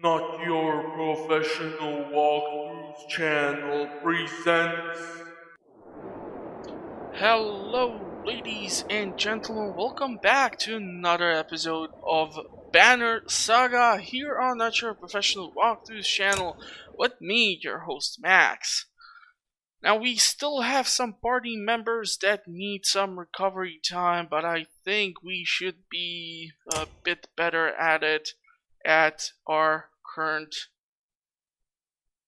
Not Your Professional Walkthroughs channel presents. Hello, ladies and gentlemen, welcome back to another episode of Banner Saga here on Not Your Professional Walkthroughs channel with me, your host Max. Now, we still have some party members that need some recovery time, but I think we should be a bit better at it at our current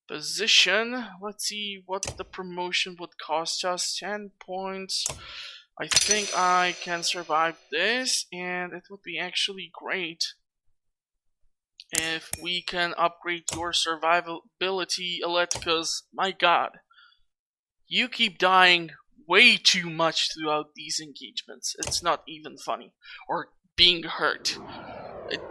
position. Let's see what the promotion would cost us. 10 points. I think I can survive this, and it would be actually great if we can upgrade your survivability a little, because my god, you keep dying way too much throughout these engagements. It's not even funny. Or being hurt.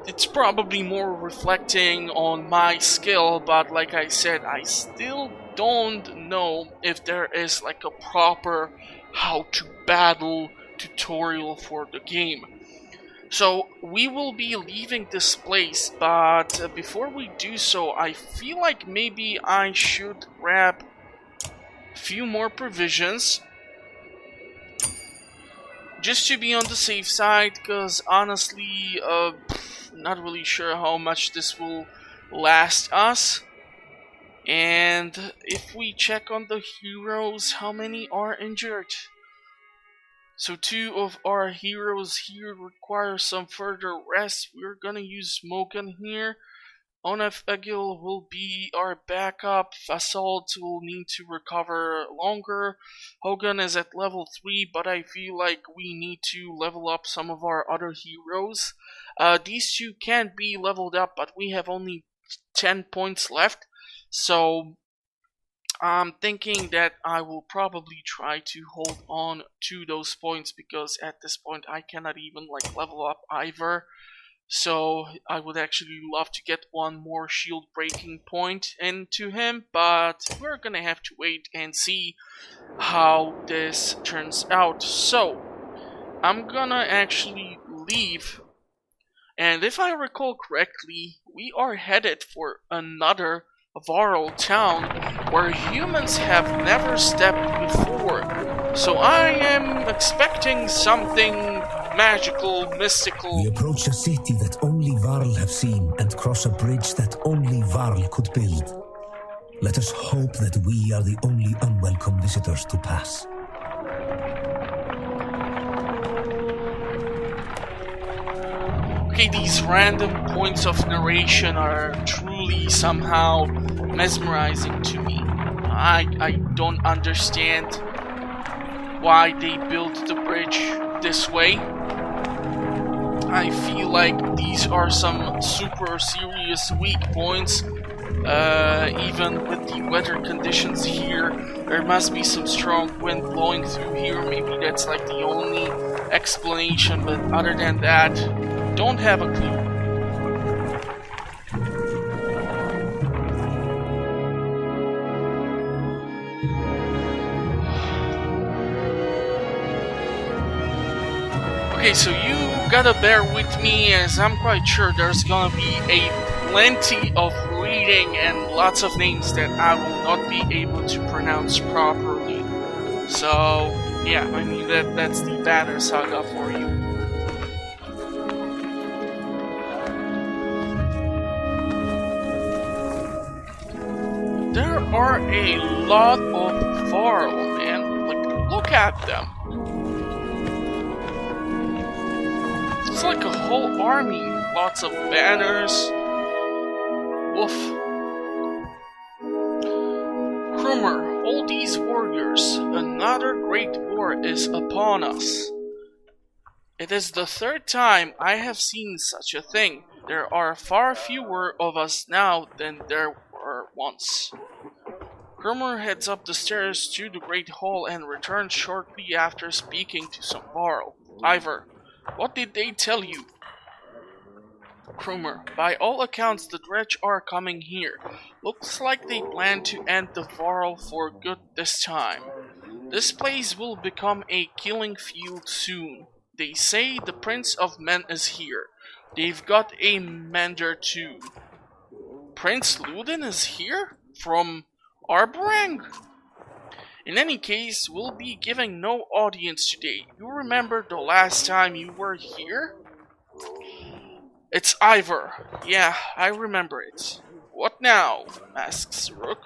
It's probably more reflecting on my skill, but like I said, I still don't know if there is like a proper how to battle tutorial for the game. So we will be leaving this place, but before we do so, I feel like maybe I should grab a few more provisions just to be on the safe side, because honestly, not really sure how much this will last us. And if we check on the heroes, how many are injured? So 2 of our heroes here require some further rest. We're gonna use Smoken here. Onef Egil will be our backup. Fasalt will need to recover longer. Hogan is at level 3, but I feel like we need to level up some of our other heroes. These two can't be leveled up, but we have only 10 points left. So I'm thinking that I will probably try to hold on to those points, because at this point I cannot even like level up either. So I would actually love to get one more shield breaking point into him, but we're gonna have to wait and see how this turns out. So I'm gonna actually leave, and if I recall correctly, we are headed for another Varl town where humans have never stepped before. So I am expecting something magical, mystical. We approach a city that only Varl have seen and cross a bridge that only Varl could build. Let us hope that we are the only unwelcome visitors to pass. Okay, these random points of narration are truly somehow mesmerizing to me. I don't understand why they built the bridge this way. I feel like these are some super serious weak points. Even with the weather conditions here, there must be some strong wind blowing through here. Maybe that's like the only explanation, but other than that, don't have a clue. Okay, so you gotta bear with me, as I'm quite sure there's gonna be a plenty of reading and lots of names that I will not be able to pronounce properly. So yeah, I mean that's the Banner Saga for you. There are a lot of Varl, man. Like, look at them. It's like a whole army. Lots of banners. Woof. Krumer, all these warriors. Another great war is upon us. It is the 3rd time I have seen such a thing. There are far fewer of us now than there were once. Krumer heads up the stairs to the Great Hall and returns shortly after speaking to some Varl. Ivor, what did they tell you? Krumer, by all accounts the Dredge are coming here. Looks like they plan to end the Varl for good this time. This place will become a killing field soon. They say the Prince of Men is here. They've got a Mender too. Prince Ludin is here? From Arborang? In any case, we'll be giving no audience today. You remember the last time you were here? It's Ivor. Yeah, I remember it. What now? Asks Rook.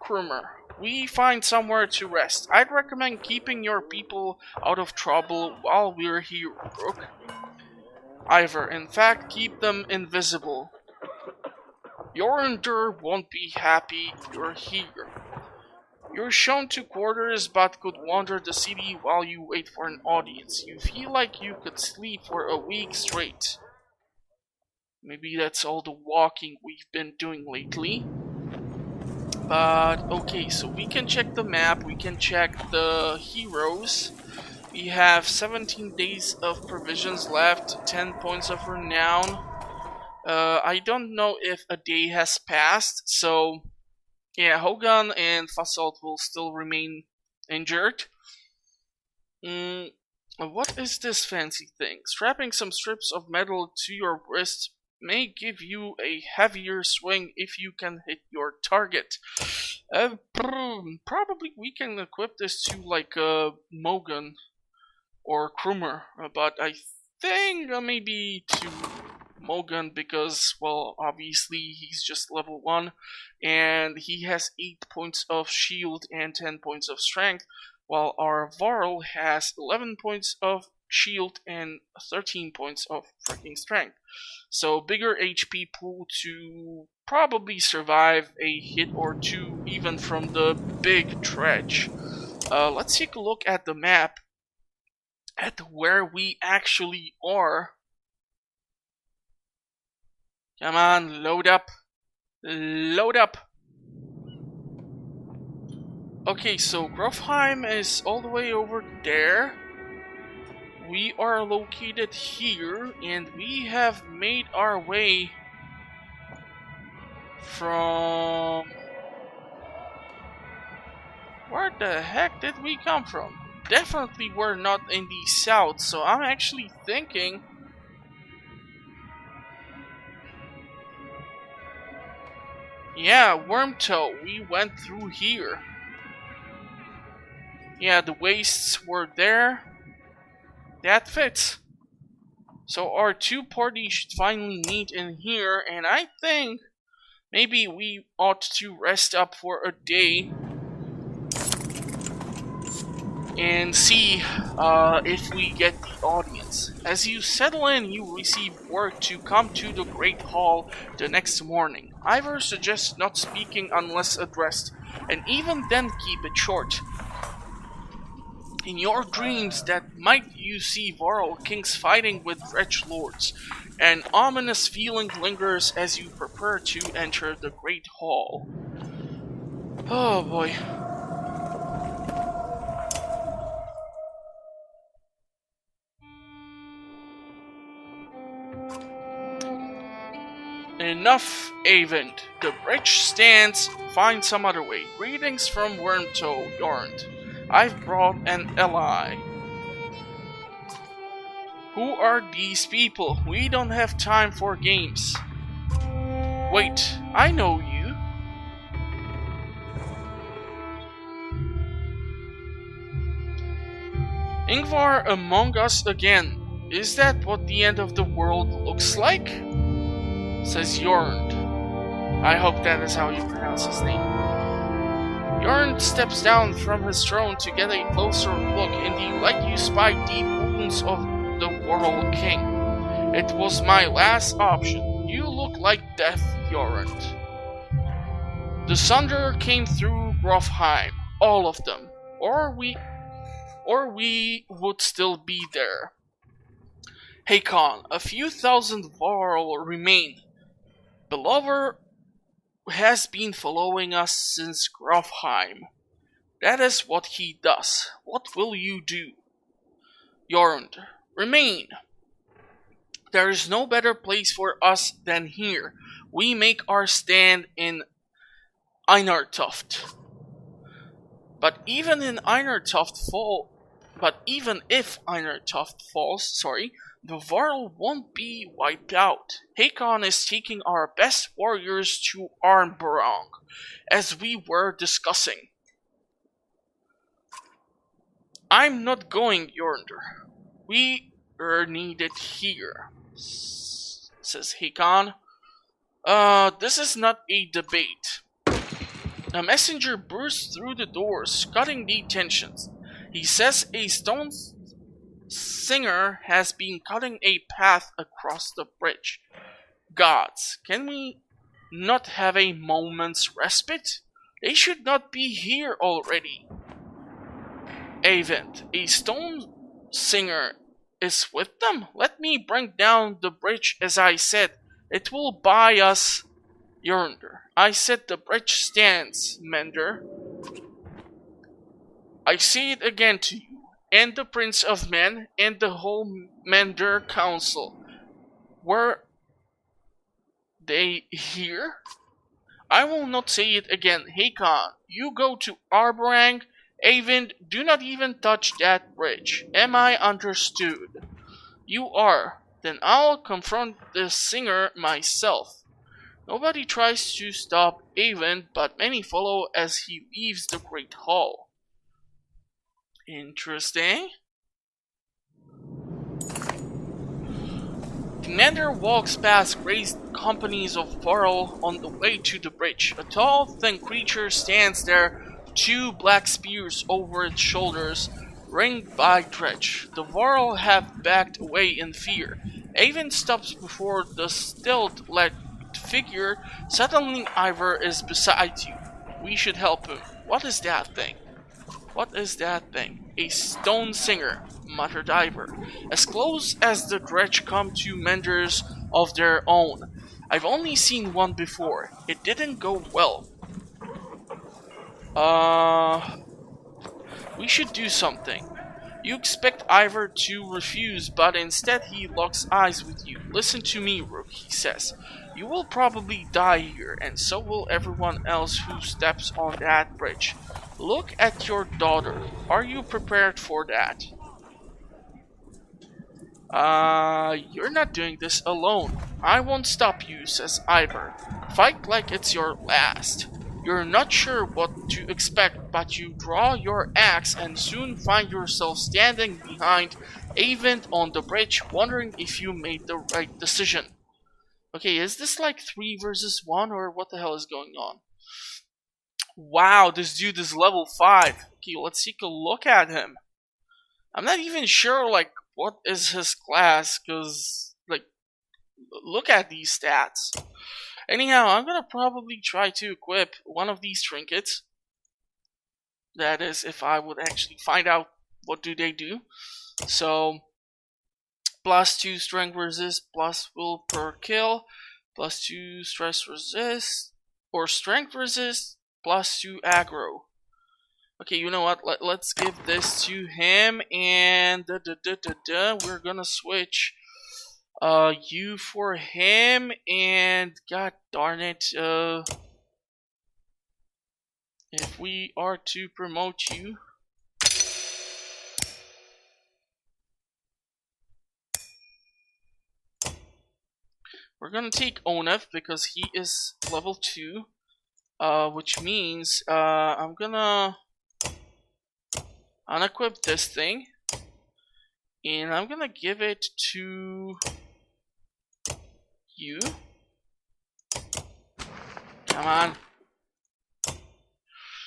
Krumer, we find somewhere to rest. I'd recommend keeping your people out of trouble while we're here, Rook. Ivor, in fact, keep them invisible. Yorander won't be happy you're here. You're shown to quarters but could wander the city while you wait for an audience. You feel like you could sleep for a week straight. Maybe that's all the walking we've been doing lately. But okay, so we can check the map, we can check the heroes. We have 17 days of provisions left, 10 points of renown. I don't know if a day has passed, so yeah, Hogan and Fasalt will still remain injured. What is this fancy thing? Strapping some strips of metal to your wrist may give you a heavier swing if you can hit your target. Probably we can equip this to like Mogan or Krumer, but I think maybe to Mogan because, well, obviously he's just level 1 and he has 8 points of shield and 10 points of strength, while our Varl has 11 points of shield and 13 points of freaking strength. So bigger HP pool to probably survive a hit or two even from the big dredge. Let's take a look at the map at where we actually are. Come on, load up. Load up. Okay, so Grofheim is all the way over there. We are located here, and we have made our way from... Where the heck did we come from? Definitely we're not in the south, so I'm actually thinking... Yeah, Wormtoe, we went through here. Yeah, the wastes were there. That fits. So our two parties should finally meet in here, and I think maybe we ought to rest up for a day and see if we get the audience. As you settle in, you receive word to come to the Great Hall the next morning. Ivor suggests not speaking unless addressed, and even then keep it short. In your dreams that night you see Varl kings fighting with dredge lords. An ominous feeling lingers as you prepare to enter the Great Hall. Oh boy. Enough, Avent. The bridge stands. Find some other way. Greetings from Wormtoe, Yarnt. I've brought an ally. Who are these people? We don't have time for games. Wait, I know you. Ingvar among us again. Is that what the end of the world looks like? Says Jornd. I hope that is how you pronounce his name. Jornd steps down from his throne to get a closer look. In the light you spy deep wounds of the World King. It was my last option. You look like death, Jornd. The Sunder came through Grofheim. All of them. Or we would still be there. Hakon, a few thousand Varl remain. Belover has been following us since Grofheim. That is what he does. What will you do? Jornd, remain. There is no better place for us than here. We make our stand in Einartoft. But even if Einartoft falls, The Varl won't be wiped out. Hakon is taking our best warriors to Armbrong, as we were discussing. I'm not going yonder. We are needed here, says Hakon. This is not a debate. A messenger bursts through the doors, cutting the tensions. He says a stone singer has been cutting a path across the bridge. Gods, can we not have a moment's respite? They should not be here already. Avent, a stone singer is with them? Let me bring down the bridge as I said. It will buy us yonder. I said the bridge stands, Mender. I say it again to you, and the Prince of Men, and the whole Mender Council. Were they here? I will not say it again. Hakon, you go to Armbrong. Avent, do not even touch that bridge. Am I understood? You are. Then I'll confront the singer myself. Nobody tries to stop Avent, but many follow as he leaves the great hall. Interesting. Commander walks past raised companies of Varl on the way to the bridge. A tall, thin creature stands there, two black spears over its shoulders, ringed by Dredge. The Varl have backed away in fear. Avent stops before the stilt-led figure. Suddenly Ivor is beside you. We should help him. What is that thing? What is that thing? A stone singer, muttered Ivor. As close as the Dredge come to menders of their own. I've only seen one before. It didn't go well. We should do something. You expect Ivor to refuse, but instead he locks eyes with you. Listen to me, Rook, he says. You will probably die here, and so will everyone else who steps on that bridge. Look at your daughter. Are you prepared for that? You're not doing this alone. I won't stop you, says Ivor. Fight like it's your last. You're not sure what to expect, but you draw your axe and soon find yourself standing behind Avent on the bridge, wondering if you made the right decision. Okay, is this like 3 versus 1 or what the hell is going on? Wow, this dude is level 5. Okay, let's take a look at him. I'm not even sure like what is his class, cause like look at these stats. Anyhow, I'm gonna probably try to equip one of these trinkets. That is, if I would actually find out what do they do. So, +2 strength resist, plus will per kill, +2 stress resist, or strength resist, +2 aggro. Okay, you know what? Let's give this to him, and we're gonna switch you for him, and god darn it, if we are to promote you, we're gonna take Onef because he is level 2, which means I'm gonna unequip this thing, and I'm gonna give it to you. Come on.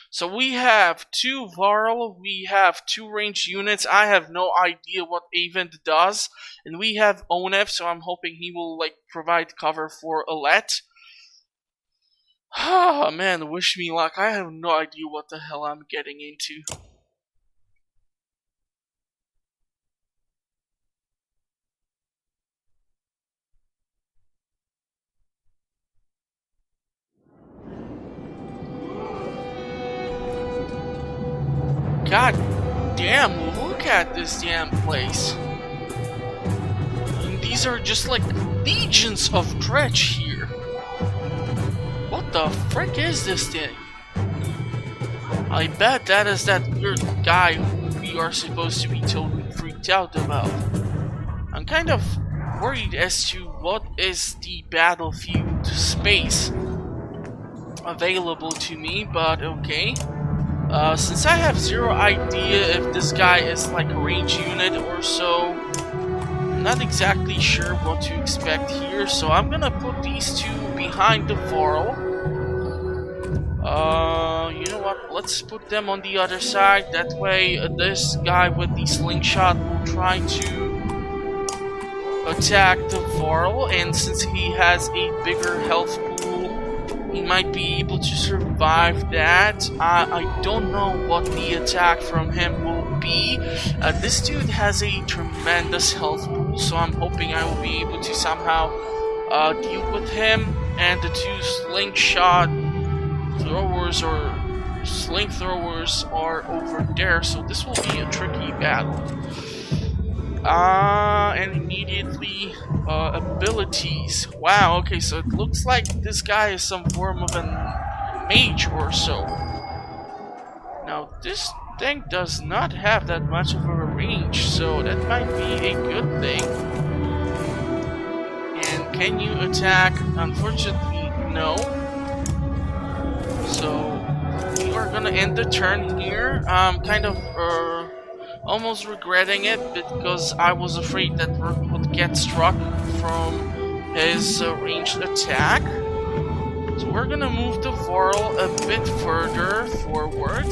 So we have 2 Varl, we have 2 ranged units. I have no idea what Avent does. And we have Onef, so I'm hoping he will like provide cover for Alette. Ah man, wish me luck. I have no idea what the hell I'm getting into. God damn, look at this damn place. And these are just like legions of Dredge here. What the frick is this thing? I bet that is that weird guy who we are supposed to be totally freaked out about. I'm kind of worried as to what is the battlefield space available to me, but okay. Since I have zero idea if this guy is like a range unit or so, I'm not exactly sure what to expect here, so I'm gonna put these two behind the Varl. You know what, let's put them on the other side, that way this guy with the slingshot will try to attack the Varl, and since he has a bigger health pool, he might be able to survive that. I don't know what the attack from him will be. This dude has a tremendous health pool, so I'm hoping I will be able to somehow deal with him. And the two slingshot throwers or sling throwers are over there, so this will be a tricky battle. And immediately, abilities. Wow, okay, so it looks like this guy is some form of a mage or so. Now, this thing does not have that much of a range, so that might be a good thing. And can you attack? Unfortunately, no. So, we are gonna end the turn here. Kind of, almost regretting it because I was afraid that Rook would get struck from his ranged attack. So we're gonna move the Varl a bit further forward.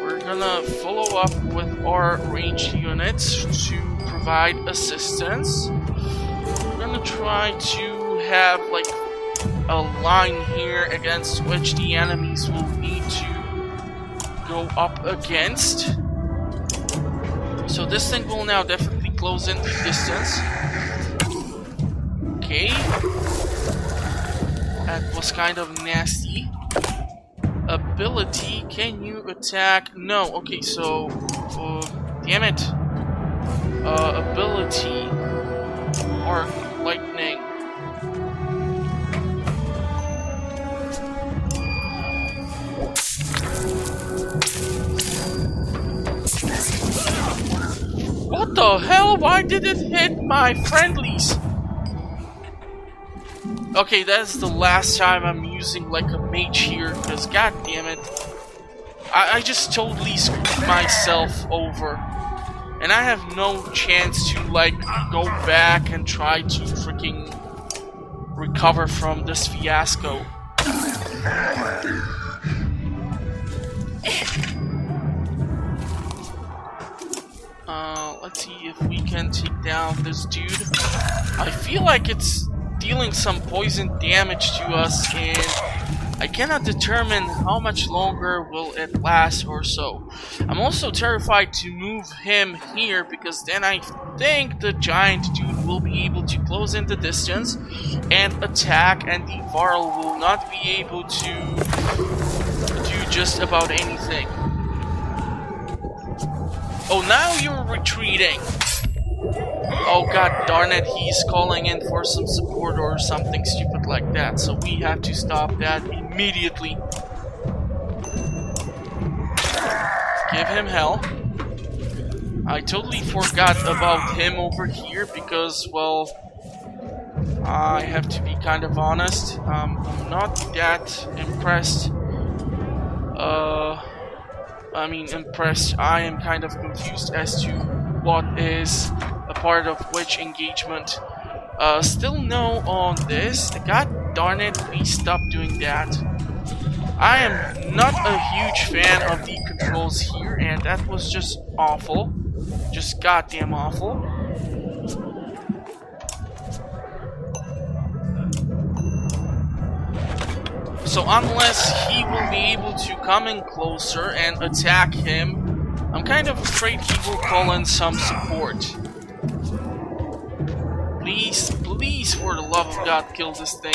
We're gonna follow up with our ranged units to provide assistance. We're gonna try to have like a line here against which the enemies will need to go up against. So this thing will now definitely close in the distance. Okay. That was kind of nasty. Ability, can you attack? No, okay, so damn it. Ability, arc, lightning. What the hell? Why did it hit my friendlies? Okay, that's the last time I'm using like a mage here, because god damn it. I just totally screwed myself over. And I have no chance to like go back and try to freaking recover from this fiasco. Let's see if we can take down this dude. I feel like it's dealing some poison damage to us, and I cannot determine how much longer will it last or so. I'm also terrified to move him here, because then I think the giant dude will be able to close in the distance and attack, and the Varl will not be able to do just about anything. Oh, now you're retreating! Oh god darn it, he's calling in for some support or something stupid like that, so we have to stop that immediately. Give him hell. I totally forgot about him over here because, well, I have to be kind of honest. I'm not that impressed. I am kind of confused as to what is a part of which engagement. Still no on this. God darn it, please stop doing that. I am not a huge fan of the controls here, and that was just awful. Just goddamn awful. So unless he will be able to come in closer and attack him, I'm kind of afraid he will call in some support. Please, please, for the love of God, kill this thing.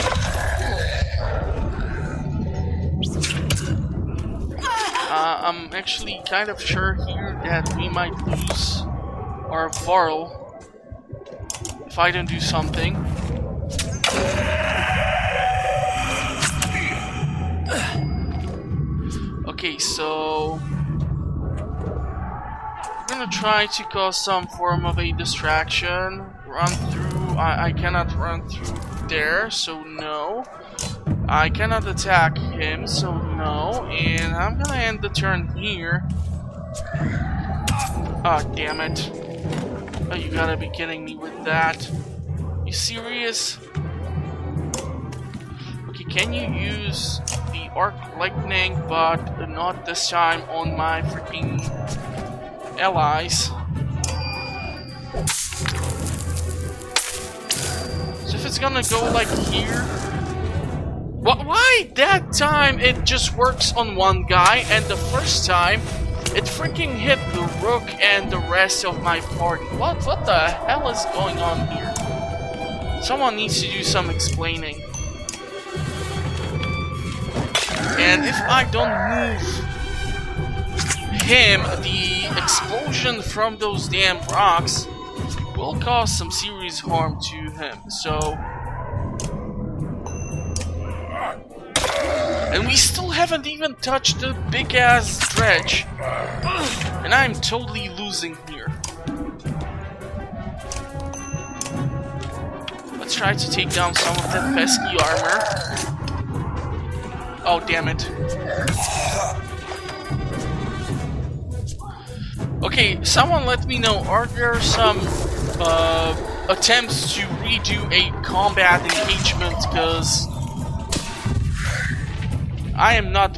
I'm actually kind of sure here that we might lose our Varl if I don't do something. Okay, so we're gonna try to cause some form of a distraction. Run through. I cannot run through there, so no. I cannot attack him, so no. And I'm gonna end the turn here. Oh, damn it. Oh, you gotta be kidding me with that. You serious? Okay, can you use the arc lightning, but not this time on my freaking allies? So if it's gonna go like here, why that time it just works on one guy, and the first time it freaking hit the rook and the rest of my party? What the hell is going on here? Someone needs to do some explaining. And if I don't move him, the explosion from those damn rocks will cause some serious harm to him. So, and we still haven't even touched the big ass dredge, and I'm totally losing here. Let's try to take down some of that pesky armor. Oh, damn it. Okay, someone let me know, are there some attempts to redo a combat engagement, because I am not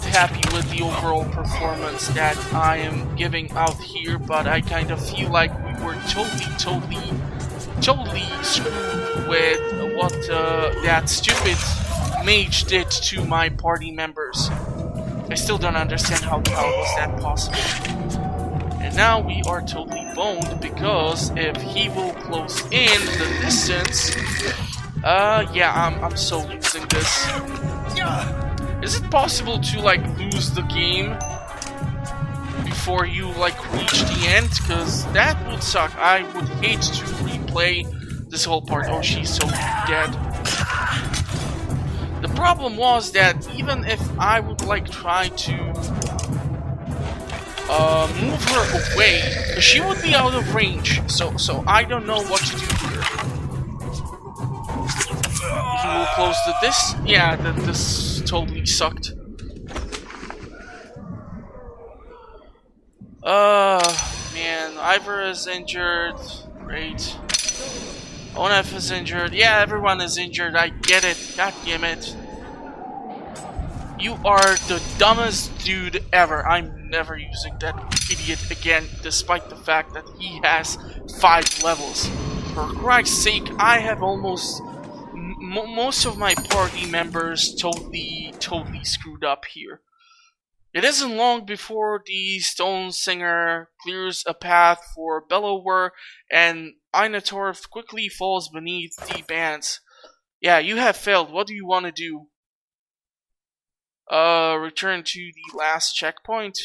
happy with the overall performance that I am giving out here, but I kind of feel like we were totally screwed with what that stupid mage did to my party members. I still don't understand how was that possible. And now we are totally boned, because if he will close in the distance, yeah, I'm so losing this. Is it possible to like lose the game before you like reach the end? Because that would suck. I would hate to replay this whole part. Oh, she's so dead. The problem was that even if I would like try to move her away, she would be out of range. So I don't know what to do here. He will close to this. Yeah, this totally sucked. Man, Ivor is injured. Great. Onef is injured. Yeah, everyone is injured. I get it. God damn it. You are the dumbest dude ever. I'm never using that idiot again, despite the fact that he has 5 levels. For Christ's sake, I have almost most of my party members totally screwed up here. It isn't long before the Stone Singer clears a path for Bellower, and Einatorf quickly falls beneath the bands. Yeah, you have failed. What do you want to do? Return to the last checkpoint?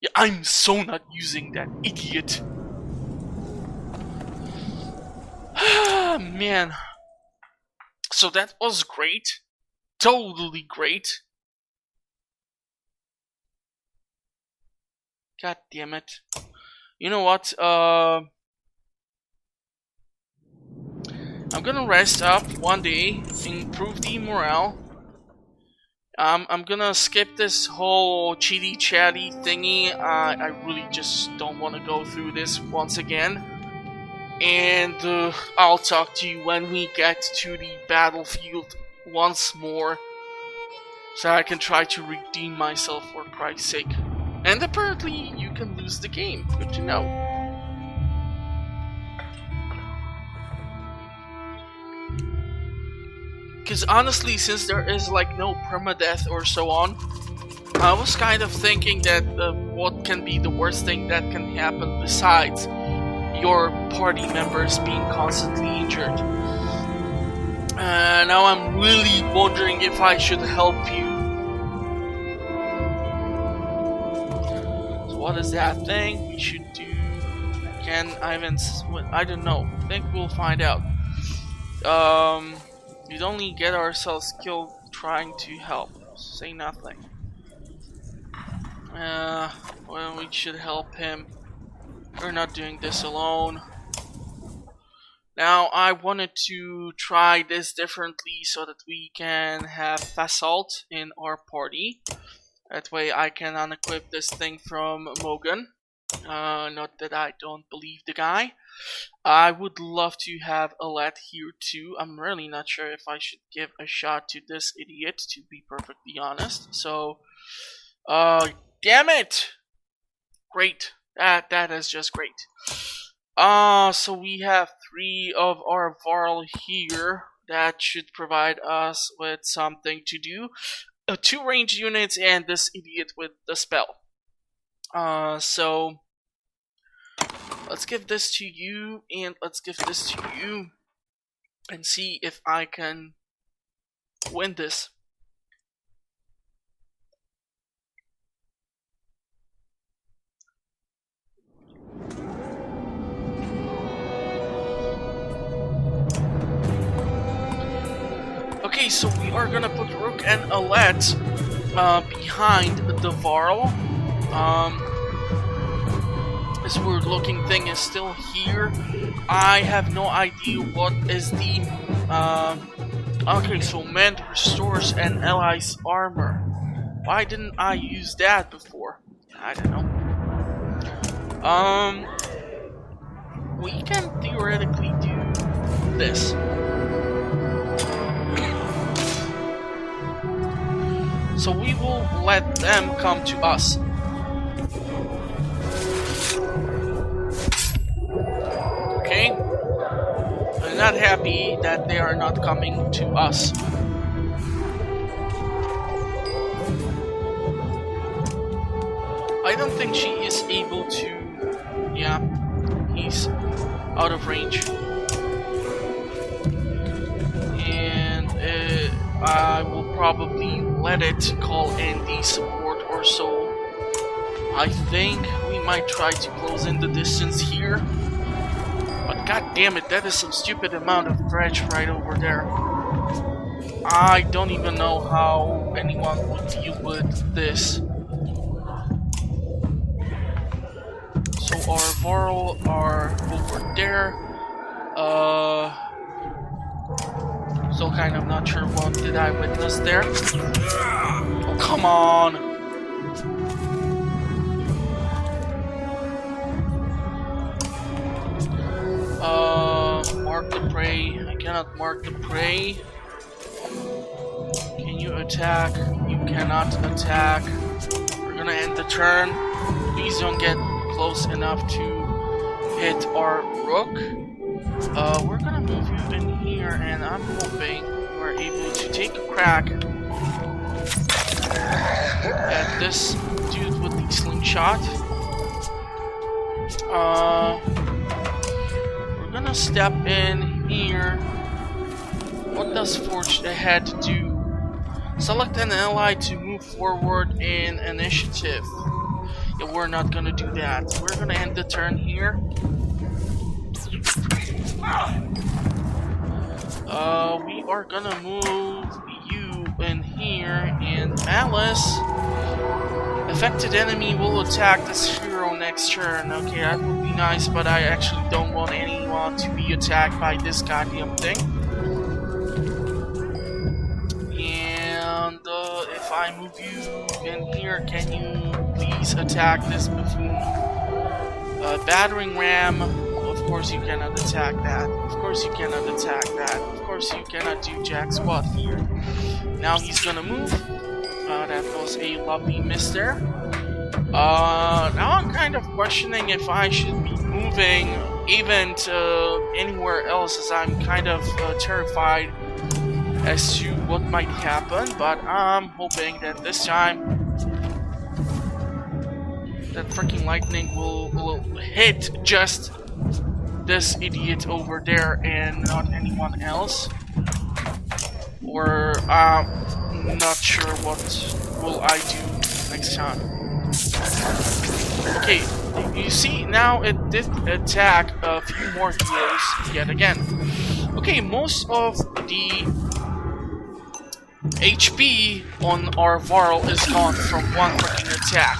Yeah, I'm so not using that idiot. Man. So that was great. Totally great. God damn it. You know what? I'm gonna rest up one day, improve the morale. I'm gonna skip this whole cheaty chatty thingy. I really just don't want to go through this once again. And I'll talk to you when we get to the battlefield once more, so I can try to redeem myself, for Christ's sake. And apparently you can lose the game. Good to know. Because honestly, since there is like no permadeath or so on, I was kind of thinking that what can be the worst thing that can happen besides your party members being constantly injured. Now I'm really wondering if I should help you. So what is that thing we should do? Can Ivan's... I don't know. I think we'll find out. We'd only get ourselves killed trying to help. Say nothing. Well, we should help him. We're not doing this alone. Now, I wanted to try this differently so that we can have Basalt in our party. That way I can unequip this thing from Mogan. Not that I don't believe the guy. I would love to have Alet here too. I'm really not sure if I should give a shot to this idiot, to be perfectly honest. So, damn it! Great. That is just great. So we have 3 of our Varl here. That should provide us with something to do. 2 ranged units and this idiot with the spell. So let's give this to you and let's give this to you and see if I can win this. Okay, so we are gonna put Rook and Alet behind the Varl. This weird looking thing is still here. I have no idea what is the... okay, so Mend restores an ally's armor. Why didn't I use that before? I don't know. We can theoretically do this. So we will let them come to us. Okay? I'm not happy that they are not coming to us. I don't think she is able to... Yeah, he's out of range. And I will probably let it call in the support or so. I think we might try to close in the distance here. But god damn it, that is some stupid amount of dredge right over there. I don't even know how anyone would deal with this. So our Varl are over there. Still kind of not sure what did I witness there. Oh, come on! Mark the prey. I cannot mark the prey. Can you attack? You cannot attack. We're gonna end the turn. Please don't get close enough to hit our rook. We're gonna move you in here, and I'm hoping we're able to take a crack at this dude with the slingshot. We're gonna step in here. What does Forged Ahead do? Select an ally to move forward in initiative. Yeah, we're not gonna do that. We're gonna end the turn here. We are gonna move you in here, and Malice. Affected enemy will attack this hero next turn. Okay, that would be nice, but I actually don't want anyone to be attacked by this goddamn thing. And if I move you in here, can you please attack this buffoon? Battering ram. Of course you cannot attack that. Of course you cannot attack that. Of course you cannot do jack squat here. Now he's gonna move. That was a lovely miss there. Now I'm kind of questioning if I should be moving even to anywhere else, as I'm kind of terrified as to what might happen, but I'm hoping that this time that freaking lightning will hit just this idiot over there and not anyone else. Or I'm not sure what will I do next time. Okay, you see now it did attack a few more heroes yet again. Okay, most of the HP on our Varl is gone from one freaking attack.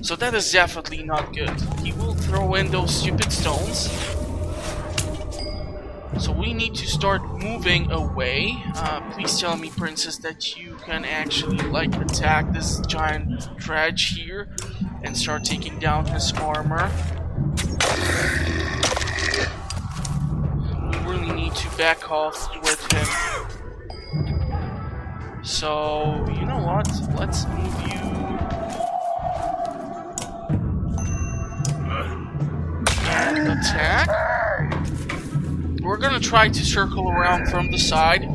So that is definitely not good. He will throw in those stupid stones. So we need to start moving away. Please tell me, Princess, that you can actually like attack this giant dredge here and start taking down his armor. We really need to back off with him. So, you know what? Let's move you. And attack. We're gonna try to circle around from the side.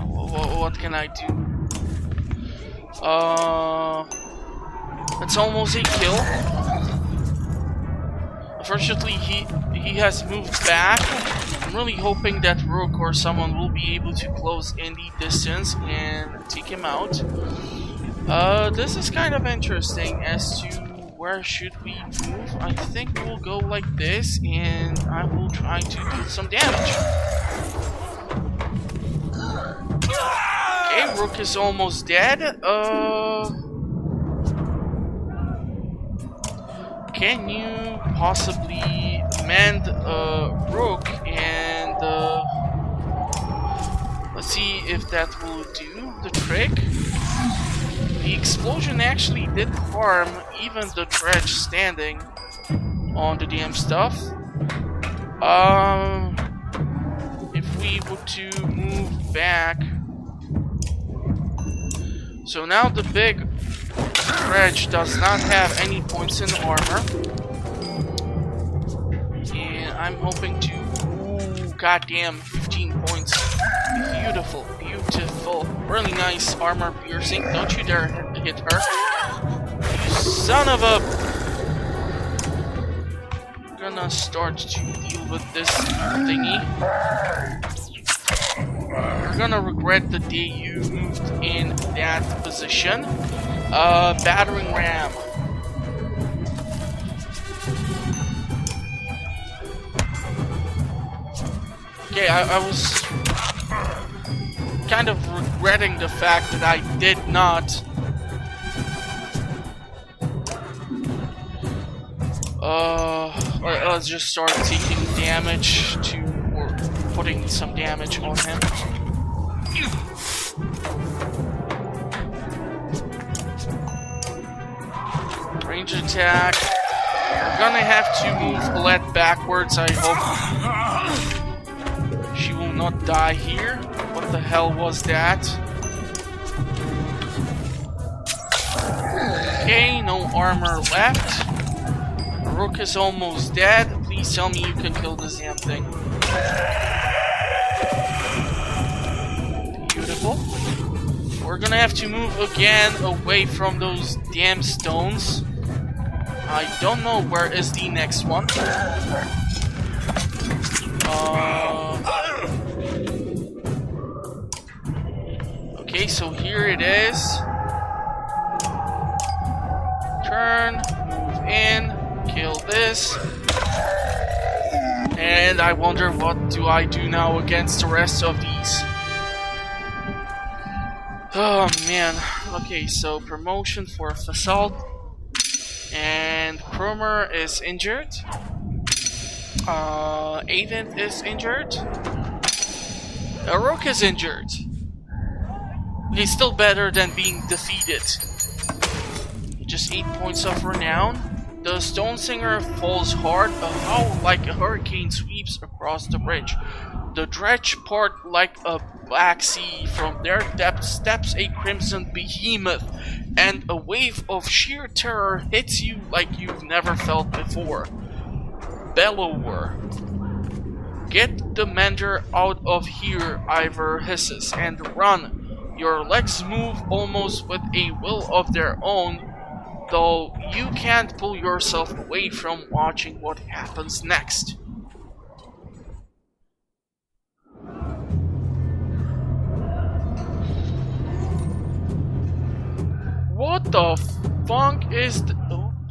What can I do? It's almost a kill. Unfortunately, he has moved back. I'm really hoping that Rook or someone will be able to close in the distance and take him out. This is kind of interesting as to where should we move. I think we'll go like this, and I will try to do some damage. Okay, Rook is almost dead. Can you possibly mend Rook and let's see if that will do the trick. The explosion actually did harm even the dredge standing on the damn stuff. If we were to move back, so now the big dredge does not have any points in armor, and I'm hoping to. Ooh, goddamn, 15 points. Beautiful, beautiful, really nice armor piercing. Don't you dare hit her, you son of a. I'm gonna start to deal with this thingy. You're gonna regret the day you moved in that position. Battering ram. Okay, I was kind of regretting the fact that I did not let's just start taking damage to, or putting some damage on him. Range attack. We're gonna have to move Colette backwards, I hope. She will not die here. What the hell was that? Okay, no armor left. Rook is almost dead. Please tell me you can kill this damn thing. Beautiful. We're gonna have to move again away from those damn stones. I don't know where is the next one. Okay, so here it is. Turn, move in, kill this. And I wonder what do I do now against the rest of these. Oh man. Okay, so promotion for Fasalt. And Cromer is injured. Avent is injured. Rook is injured. He's still better than being defeated. Just 8 points of renown. The Stone Singer falls hard, how like a hurricane sweeps across the bridge. The dredge part like a black sea. From their depths steps a crimson behemoth, and a wave of sheer terror hits you like you've never felt before. Bellower. Get the mender out of here, Ivor hisses, and run. Your legs move almost with a will of their own, though you can't pull yourself away from watching what happens next. What the funk is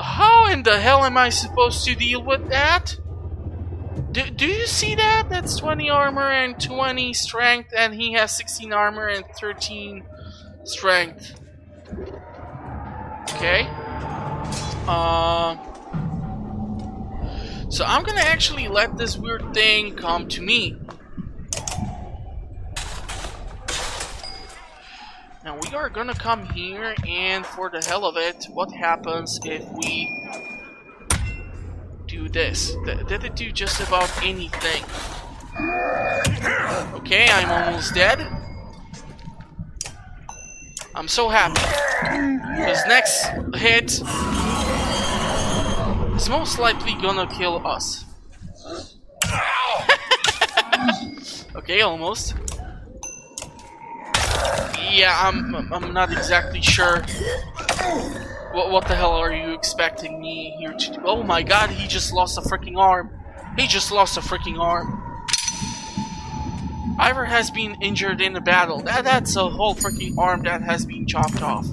how in the hell am I supposed to deal with that? Do you see that? That's 20 armor and 20 strength, and he has 16 armor and 13 strength. Okay. So I'm gonna actually let this weird thing come to me. Now we are gonna come here, and for the hell of it, what happens if we do this? Did it do just about anything? Okay, I'm almost dead. I'm so happy. Because next hit is most likely gonna kill us. Okay, almost. Yeah, I'm not exactly sure. What the hell are you expecting me here to do? Oh my god, he just lost a freaking arm. He just lost a freaking arm. Ivor has been injured in a battle. That's a whole freaking arm that has been chopped off.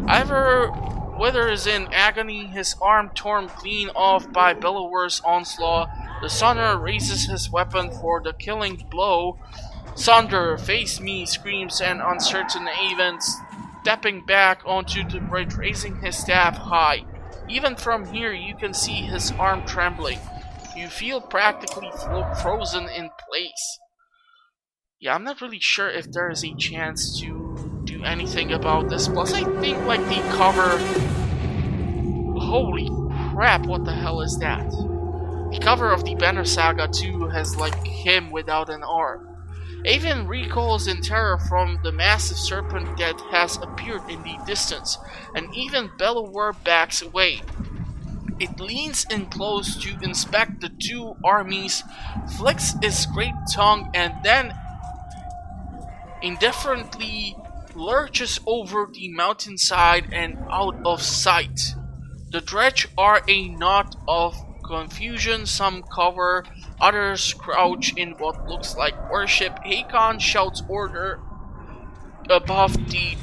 Ivor withers in agony, his arm torn clean off by Bellower's onslaught. The Sunner raises his weapon for the killing blow. Sonder, face me, screams an uncertain Avon, stepping back onto the bridge, raising his staff high. Even from here, you can see his arm trembling. You feel practically frozen in place. Yeah, I'm not really sure if there is a chance to do anything about this. Plus, I think, like, the cover... Holy crap, what the hell is that? The cover of the Banner Saga 2 has, like, him without an arm. Avon recoils in terror from the massive serpent that has appeared in the distance, and even Bellower backs away. It leans in close to inspect the two armies, flicks its great tongue, and then indifferently lurches over the mountainside and out of sight. The dredge are a knot of confusion, some cover, others crouch in what looks like worship. Hakon shouts order above the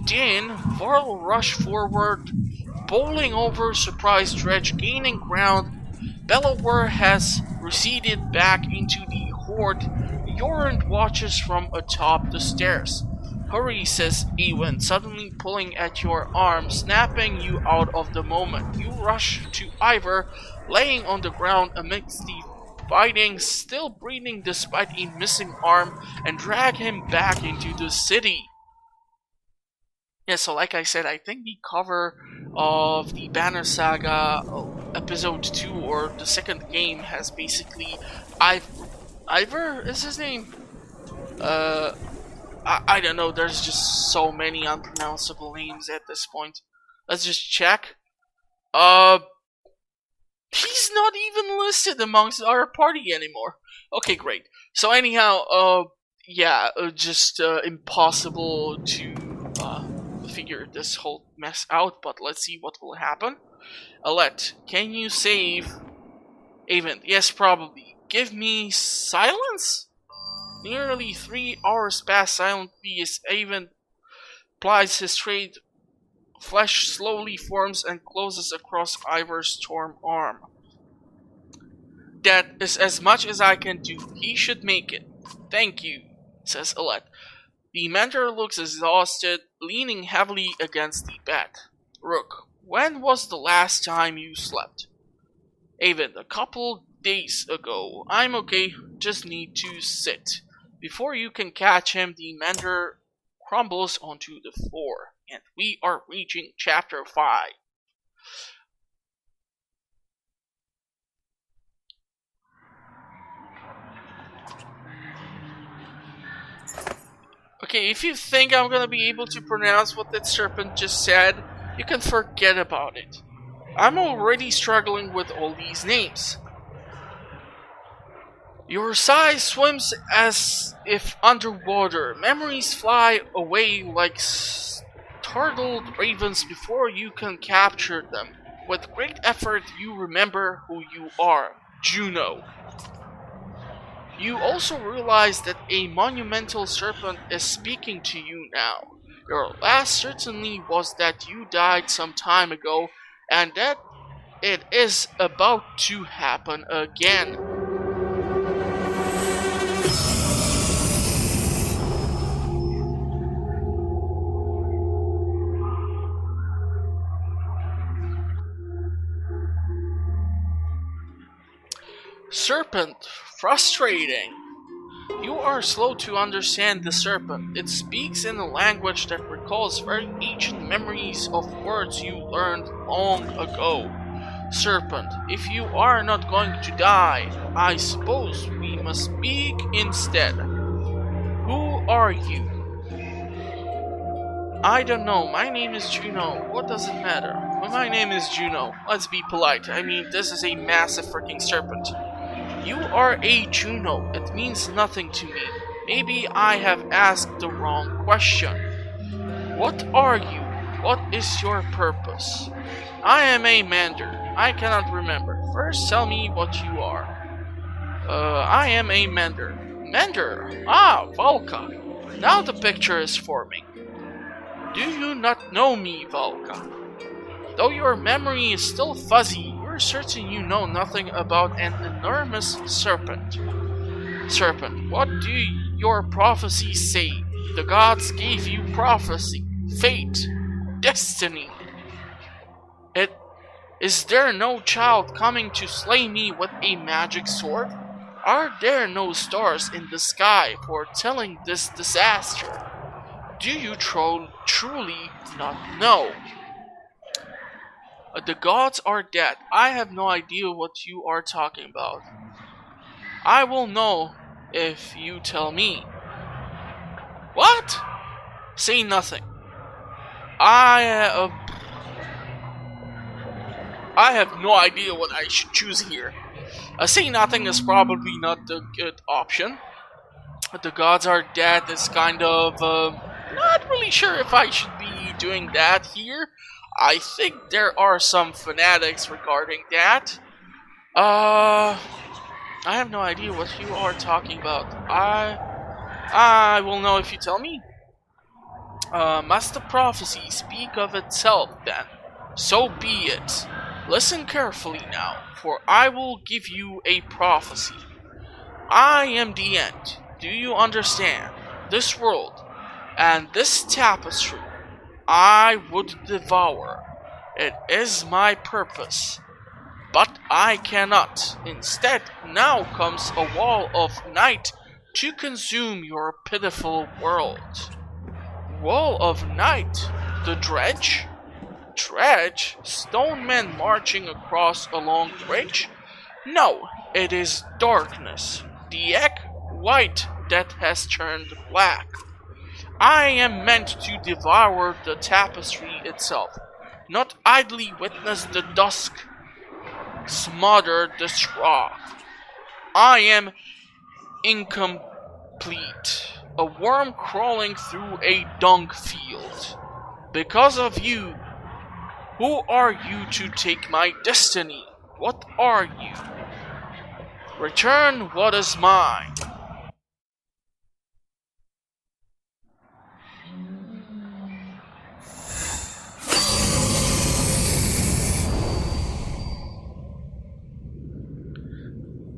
din. Varl rush forward, bowling over surprised dredge, gaining ground. Bellower has receded back into the horde. Jorund watches from atop the stairs. Hurry, says Ewan, suddenly pulling at your arm, snapping you out of the moment. You rush to Ivor, laying on the ground amidst the fighting, still breathing despite a missing arm, and drag him back into the city. Yeah, so like I said, I think the cover of the Banner Saga episode 2, or the second game, has basically Ivor is his name? I don't know, there's just so many unpronounceable names at this point. Let's just check. He's not even listed amongst our party anymore. Okay, great. So anyhow, yeah, just impossible to figure this whole mess out, but let's see what will happen. Alette, can you save Avon? Yes, probably. Give me silence? Nearly 3 hours pass silently as Avon plies his trade. Flesh slowly forms and closes across Ivor's torn arm. That is as much as I can do. He should make it. Thank you, says Alette. The mentor looks exhausted, leaning heavily against the bed. Rook, when was the last time you slept? Avon, a couple days ago. I'm okay, just need to sit. Before you can catch him, the mentor crumbles onto the floor, and we are reaching chapter 5. Okay, if you think I'm gonna be able to pronounce what that serpent just said, you can forget about it. I'm already struggling with all these names. Your size swims as if underwater. Memories fly away like startled ravens before you can capture them. With great effort, you remember who you are. Juno. You also realize that a monumental serpent is speaking to you now. Your last certainty was that you died some time ago, and that it is about to happen again. Serpent, frustrating. You are slow to understand the serpent. It speaks in a language that recalls very ancient memories of words you learned long ago. Serpent, if you are not going to die, I suppose we must speak instead. Who are you? I don't know. My name is Juno. What does it matter? Well, my name is Juno. Let's be polite. I mean, this is a massive freaking serpent. You are a Juno. It means nothing to me. Maybe I have asked the wrong question. What are you? What is your purpose? I am a Mander. I cannot remember. First tell me what you are. I am a Mander. Mander? Ah, Valka. Now the picture is forming. Do you not know me, Valka? Though your memory is still fuzzy, you're certain you know nothing about an enormous serpent. Serpent, what do your prophecies say? The gods gave you prophecy, fate, destiny. Is there no child coming to slay me with a magic sword? Are there no stars in the sky foretelling this disaster? Do you truly not know? The gods are dead. I have no idea what you are talking about. I will know if you tell me. What? Say nothing. I have no idea what I should choose here. Say nothing is probably not the good option. The gods are dead is kind of, not really sure if I should be doing that here. I think there are some fanatics regarding that. I have no idea what you are talking about. I will know if you tell me. Must the prophecy speak of itself then? So be it. Listen carefully now, for I will give you a prophecy. I am the end. Do you understand? This world and this tapestry I would devour. It is my purpose. But I cannot. Instead, now comes a wall of night to consume your pitiful world. Wall of night? The dredge? Dredge? Stone men marching across a long bridge? No, it is darkness. The egg white that has turned black. I am meant to devour the tapestry itself, not idly witness the dusk smother the straw. I am incomplete, a worm crawling through a dung field. Because of you, who are you to take my destiny? What are you? Return what is mine.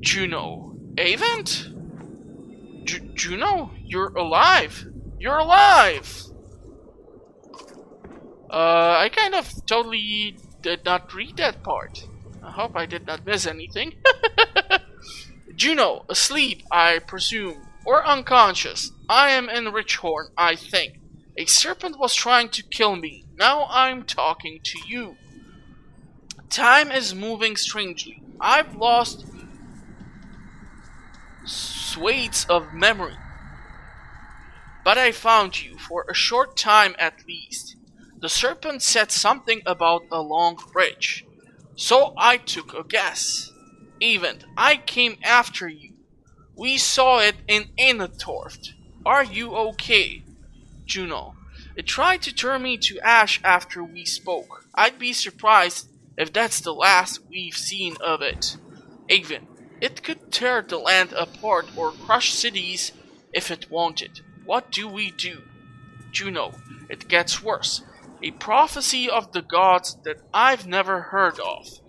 Juno. Avent? Juno? You're alive! You're alive! I kind of totally did not read that part. I hope I did not miss anything. Juno, asleep, I presume, or unconscious. I am in Richhorn, I think. A serpent was trying to kill me. Now I'm talking to you. Time is moving strangely. I've lost swathes of memory. But I found you, for a short time at least. The serpent said something about a long bridge. So I took a guess. Even I came after you. We saw it in Enatorft. Are you okay? Juno. It tried to turn me to ash after we spoke. I'd be surprised if that's the last we've seen of it. Avon. It could tear the land apart or crush cities if it wanted. What do we do? Juno. It gets worse. A prophecy of the gods that I've never heard of.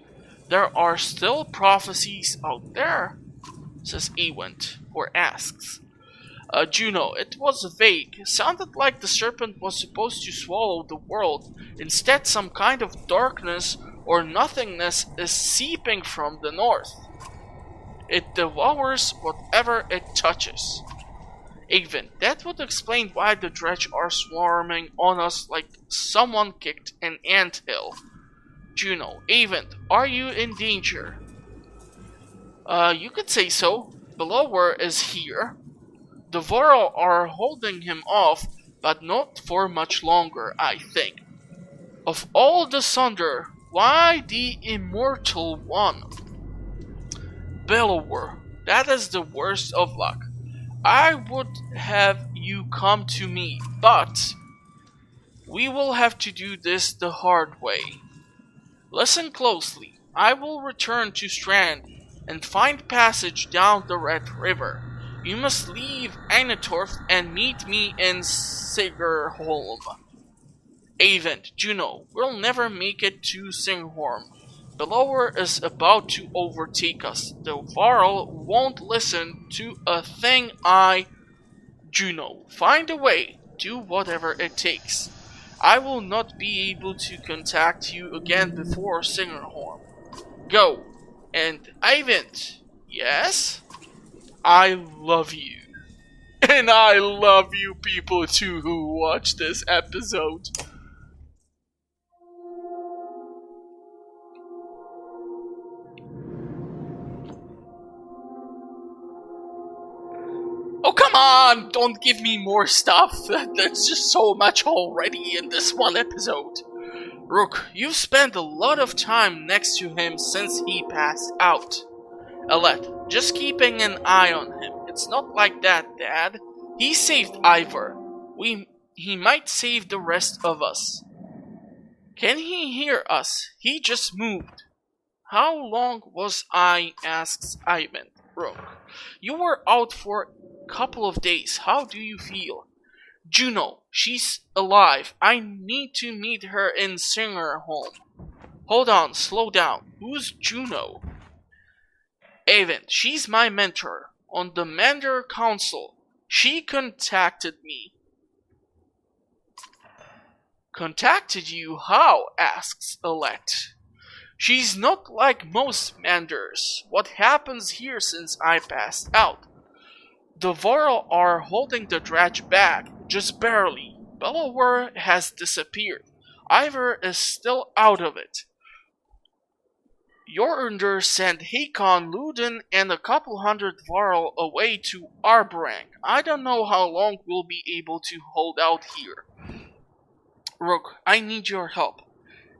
There are still prophecies out there, says Ewent, or asks. Juno, it was vague. Sounded like the serpent was supposed to swallow the world. Instead, some kind of darkness or nothingness is seeping from the north. It devours whatever it touches. Avon, that would explain why the dredge are swarming on us like someone kicked an anthill. Juno, Avon, are you in danger? You could say so. Bellower is here. The Vorl are holding him off, but not for much longer, I think. Of all the Sunder, why the immortal one? Bellower, that is the worst of luck. I would have you come to me, but we will have to do this the hard way. Listen closely. I will return to Strand and find passage down the Red River. You must leave Einatorf and meet me in Sigerholm. Avon, Juno, we'll never make it to Singhorn. Bellower is about to overtake us. The Varl won't listen to a thing Juno, find a way. Do whatever it takes. I will not be able to contact you again before Singerhorn. Go. And Ivan, yes? I love you. And I love you people too who watch this episode. Oh, come on! Don't give me more stuff. There's just so much already in this one episode. Rook, you've spent a lot of time next to him since he passed out. Alette, just keeping an eye on him. It's not like that, Dad. He saved Ivor. He might save the rest of us. Can he hear us? He just moved. How long was I? Asks Ivan. Rook, you were out for a couple of days. How do you feel? Juno, she's alive. I need to meet her in Singerholm. Hold on, slow down. Who's Juno? Avon, she's my mentor on the Mander Council. She contacted me. Contacted you? How? Asks Alette. She's not like most Manders. What happens here since I passed out? The Vorl are holding the dredge back, just barely. Bellower has disappeared. Ivor is still out of it. Jorundur sent Hakon, Luden, and a couple hundred Varl away to Arbrang. I don't know how long we'll be able to hold out here. Rook, I need your help.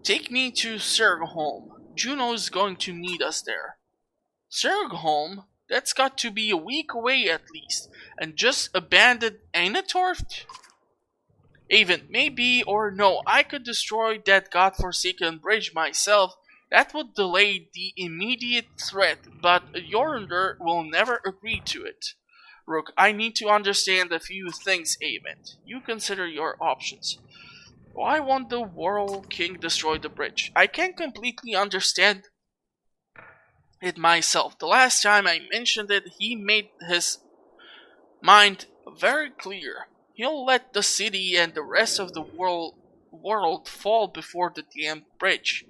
Take me to Sergholm. Juno's going to meet us there. Sergholm? That's got to be a week away at least. And just abandoned Einatorf? Avon, maybe or no, I could destroy that godforsaken bridge myself. That would delay the immediate threat, but Jorundur will never agree to it. Rook, I need to understand a few things, Avon. You consider your options. Why won't the World King destroy the bridge? I can't completely understand it myself. The last time I mentioned it, he made his mind very clear. He'll let the city and the rest of the world fall before the damn bridge.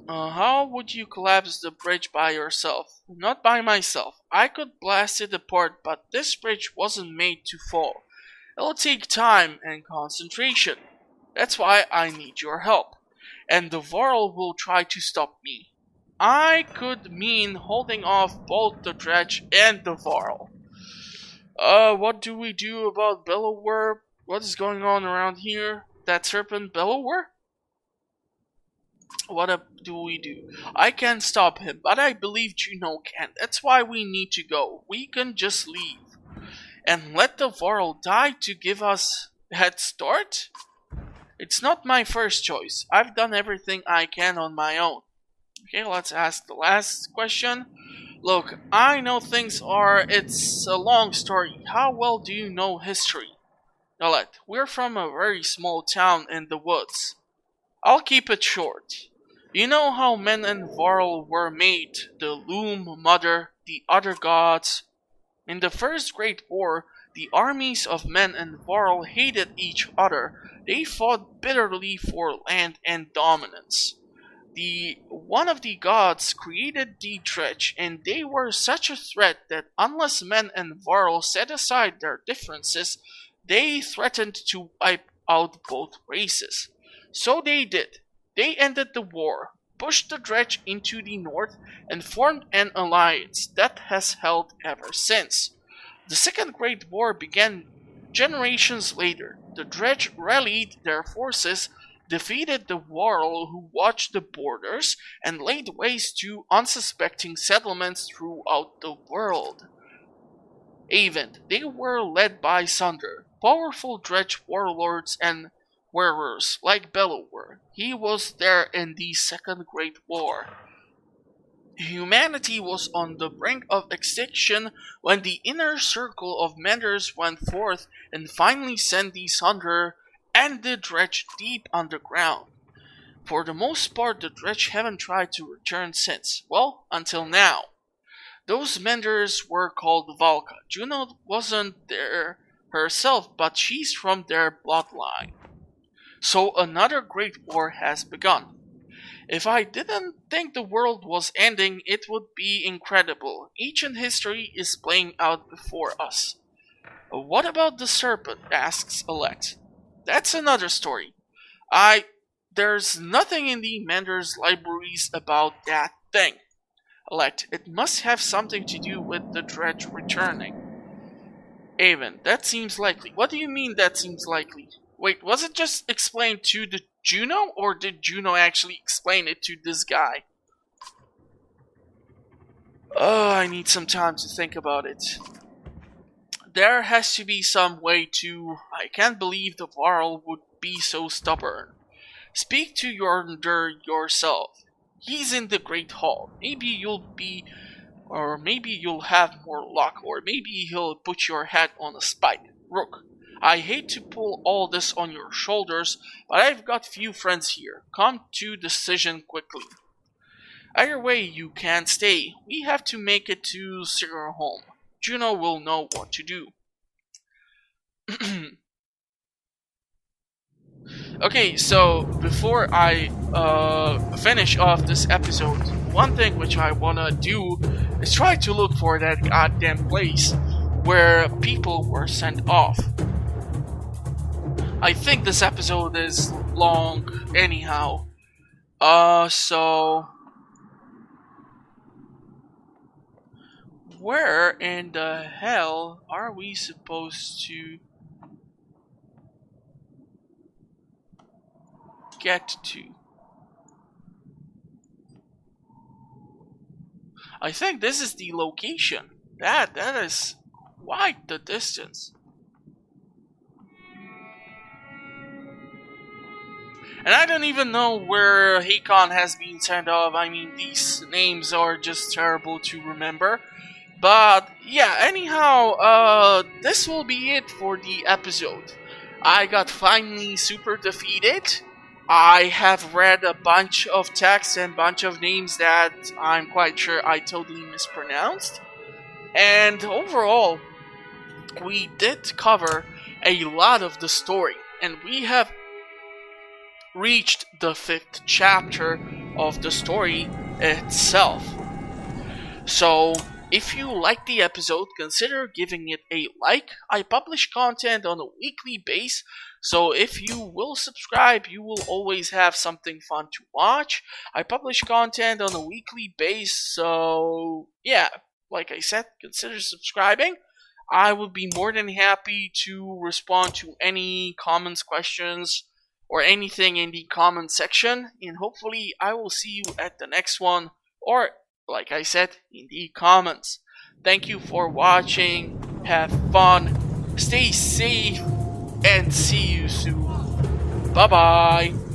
How would you collapse the bridge by yourself? Not by myself. I could blast it apart, but this bridge wasn't made to fall. It'll take time and concentration. That's why I need your help. And the Varl will try to stop me. I could mean holding off both the dredge and the Varl. What do we do about Bellower? What is going on around here? That serpent Bellower? What do we do? I can't stop him, but I believe Juno can. That's why we need to go. We can just leave. And let the Varl die to give us a head start? It's not my first choice. I've done everything I can on my own. Okay, let's ask the last question. Look, I know it's a long story. How well do you know history? Alette, we're from a very small town in the woods. I'll keep it short. You know how men and Varl were made, the Loom, Mother, the other gods. In the First Great War, the armies of men and Varl hated each other. They fought bitterly for land and dominance. One of the gods created the dredge, and they were such a threat that unless men and Varl set aside their differences, they threatened to wipe out both races. So they did. They ended the war, pushed the dredge into the north, and formed an alliance that has held ever since. The Second Great War began generations later. The dredge rallied their forces, defeated the Warl who watched the borders, and laid waste to unsuspecting settlements throughout the world. Avent, they were led by Sunder, powerful dredge warlords and wearers like Bellower. He was there in the Second Great War. Humanity was on the brink of extinction when the inner circle of menders went forth and finally sent the Sunder and the dredge deep underground. For the most part, the dredge haven't tried to return since. Well, until now. Those menders were called Valka. Juno wasn't there herself, but she's from their bloodline. So another great war has begun. If I didn't think the world was ending, it would be incredible. Ancient history is playing out before us. What about the serpent? Asks Elect. That's another story. There's nothing in the Mender's libraries about that thing. Elect, it must have something to do with the dredge returning. Avent, that seems likely. What do you mean that seems likely? Wait, was it just explained to the Juno, or did Juno actually explain it to this guy? Oh, I need some time to think about it. There has to be some way to... I can't believe the Varl would be so stubborn. Speak to Yonder yourself. He's in the Great Hall. Maybe you'll have more luck, or maybe he'll put your head on a spike. Rook, I hate to pull all this on your shoulders, but I've got few friends here. Come to decision quickly. Either way, you can't stay. We have to make it to Sigurd home. Juno will know what to do. Okay, so before I finish off this episode, one thing which I wanna do is try to look for that goddamn place where people were sent off. I think this episode is long anyhow. So... where in the hell are we supposed to get to? I think this is the location. That is quite the distance. And I don't even know where Hakon has been sent off. I mean, these names are just terrible to remember. But yeah, anyhow, this will be it for the episode. I got finally super defeated. I have read a bunch of texts and bunch of names that I'm quite sure I totally mispronounced. And overall, we did cover a lot of the story. And we have reached the 5th chapter of the story itself. So... if you liked the episode, consider giving it a like. I publish content on a weekly basis, so if you will subscribe, you will always have something fun to watch. I publish content on a weekly basis, so yeah, like I said, consider subscribing. I would be more than happy to respond to any comments, questions, or anything in the comment section, and hopefully I will see you at the next one, or like I said, in the comments. Thank you for watching, have fun, stay safe, and see you soon. Bye bye.